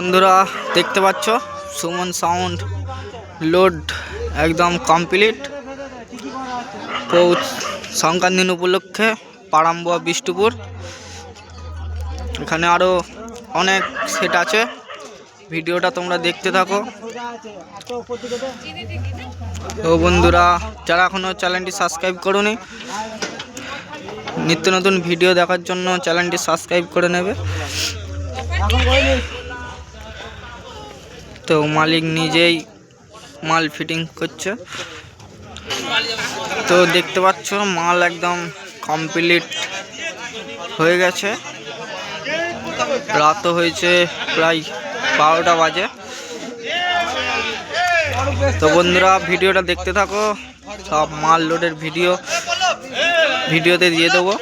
বন্ধুরা দেখতে পাচ্ছ সুমন সাউন্ড লোড একদম কমপ্লিট। পৌষ সংক্রান্তি দিন উপলক্ষে পাড়াম্বুয়া বিষ্ণুপুর। এখানে আরও অনেক সেট আছে, ভিডিওটা তোমরা দেখতে থাকো। তো বন্ধুরা যারা এখনও চ্যানেলটি সাবস্ক্রাইব করোনি, নিত্য নতুন ভিডিও দেখার জন্য চ্যানেলটি সাবস্ক্রাইব করে নেবে। তো মালিক নিজেই মাল ফিটিং করছে। তো দেখতে পাচ্ছ মাল একদম কমপ্লিট হয়ে গেছে। রাত হয়েছে প্রায় 12টা বাজে। তো বন্ধুরা ভিডিওটা দেখতে থাকো, সব মাল লোডের ভিডিওতে দিয়ে দেবো।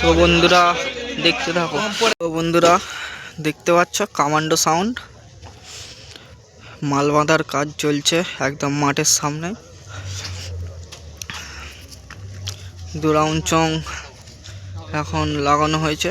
তো বন্ধুরা দেখতে থাকো। তো বন্ধুরা দেখতে পাচ্ছ কমান্ডো সাউন্ড, মাল বাঁধার কাজ চলছে একদম মাঠের সামনে। 2 রাউন্ড চং এখন লাগানো হয়েছে।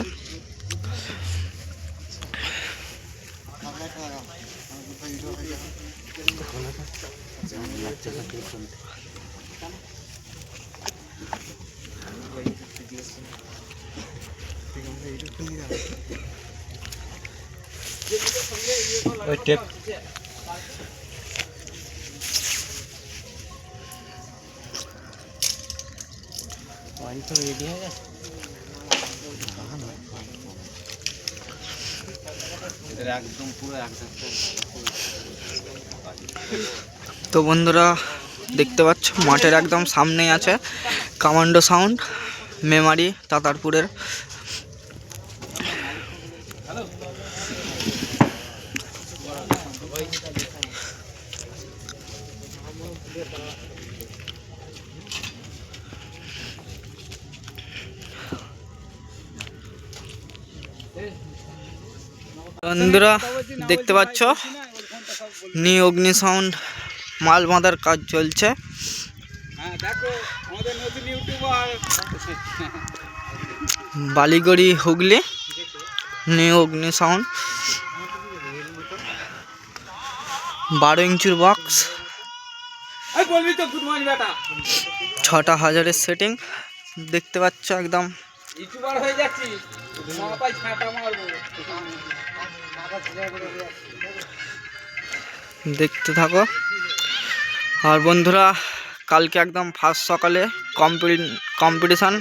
তো বন্ধুরা দেখতে পাচ্ছ মাঠের একদম সামনেই আছে কমান্ডো সাউন্ড, মেমারি তাতারপুরের। বন্ধুরা দেখতে পাচ্ছ নিউ অগ্নি সাউন্ড মাল বাঁধার কাজ চলছে। বালিগড়ি হুগলি নিউ অগ্নি সাউন্ড 12 ইঞ্চির বক্স, 6টা হাজারের সেটিং। দেখতে পাচ্ছ একদম দেখতে থাকো। আর বন্ধুরা কালকে একদম ফার্স্ট সকালে কম্পিটিশান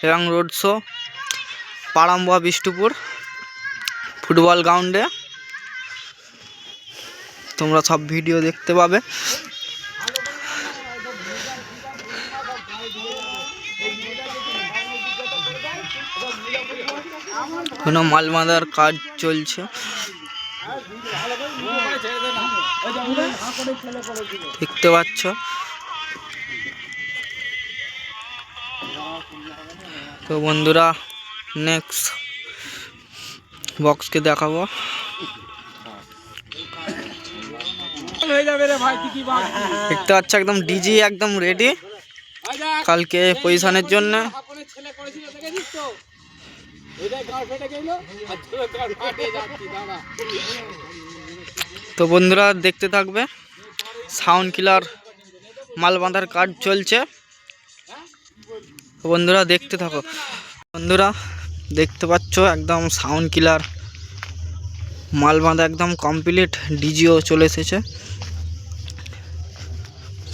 এবং রোড শো পাড়াম্বুয়া বিষ্ণুপুর ফুটবল গ্রাউন্ডে। তোমরা সব ভিডিও দেখতে পাবে। কোনো মাল বাঁধার কাজ চলছে দেখতে পাচ্ছ। তো বন্ধুরা নেক্সট বক্সকে দেখাবো। দেখতে পাচ্ছ একদম ডিজি একদম রেডি কালকে পজিশনের জন্য। তো বন্ধুরা দেখতে থাকবে, সাউন্ড কিলার মাল বাঁধার কাজ চলছে। বন্ধুরা দেখতে থাকো। বন্ধুরা দেখতে পাচ্ছ একদম সাউন্ড কিলার মাল বাঁধা একদম কমপ্লিট, ডিজিও চলে এসেছে।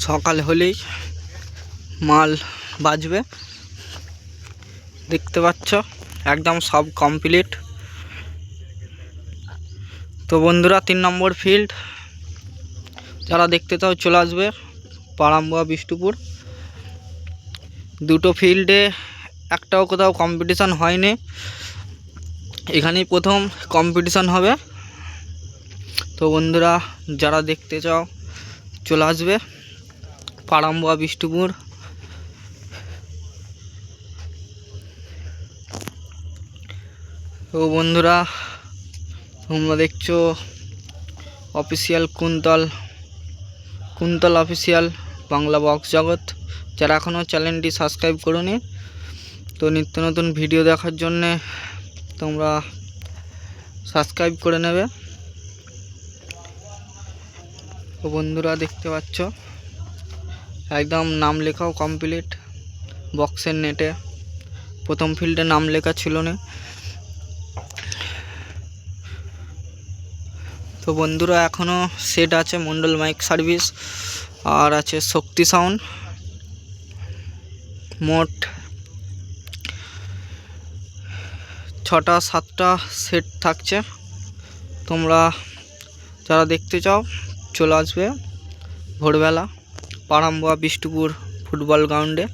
সকাল হলেই মাল বাজবে। দেখতে পাচ্ছ একদম সব কমপ্লিট। তো বন্ধুরা 3 নম্বর ফিল্ড যারা দেখতে চাও চলে আসবে পাড়াম্বুয়া বিষ্ণুপুর। 2টো ফিল্ডে একটাও কোথাও কম্পিটিশান হয়নি, এখানেই প্রথম কম্পিটিশান হবে। তো বন্ধুরা যারা দেখতে চাও চলে আসবে পাড়াম্বুয়া বিষ্ণুপুর। তো বন্ধুরা তোমরা দেখছো official Kuntal official Bangla box জগৎ। যারা এখনও চ্যানেলটি সাবস্ক্রাইব করোনি, তো নিত্য নতুন ভিডিও দেখার জন্যে তোমরা সাবস্ক্রাইব করে নেবে। তো বন্ধুরা দেখতে পাচ্ছ একদম নাম লেখাও কমপ্লিট বক্সের নেটে। প্রথম ফিল্ডে নাম লেখা ছিল না। তো বন্ধুরা এখনও সেট আছে মন্ডল মাইক সার্ভিস আর আছে শক্তি সাউন্ড। মোট 6টা 7টা সেট থাকছে। তোমরা যারা দেখতে চাও চলে আসবে ভোরবেলা পাড়াম্বা বিষ্ণুপুর ফুটবল গ্রাউন্ডে।